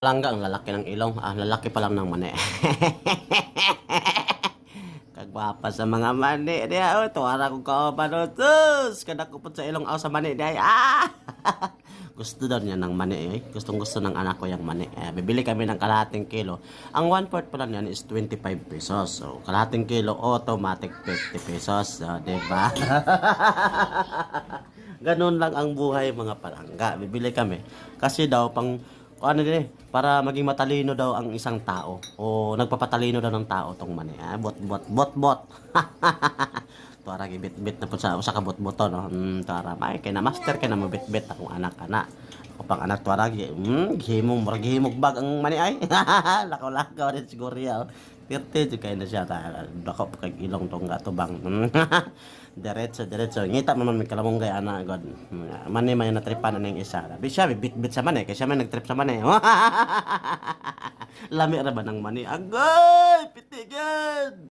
Langga ang lalaki ng ilong. Lalaki pa lang ng mani. Kagwapa sa mga mani diya. Oh, tuwara kong kauban. Oh, sus! Kada ko po sa ilong sa mani diya. Gusto daw niya ng mani eh. Gustong gusto ng anak ko yung mani. Bibili kami ng kalahating kilo. Ang 1/4 pala niyan is 25 pesos. So, kalahating kilo, automatic 50 pesos. So, diba? Ganun lang ang buhay mga palangga. Bibili kami. Kasi daw, ano din eh, para maging matalino daw ang isang tao. O nagpapatalino daw ng tao tong mani. Bot. Tuara gibit-bit na po sa kabot-boto no. Tuara may kay na master kay na mabit-bit akong anak ana. Ako pang anak tuara gihimog bag ang mani ay. Lakaw-lakaw din siguro ya. Pirte jud kay na siya ta. Dako pa kay ilong tong gatubang. Diretso. Ngita man may kalamong gay ana god. Mani may natripan na ning isa. Bi siya bit-bit sa mani kay siya may nagtrip sa mani. Lami ra ba ng mani? Agoy, pitigan.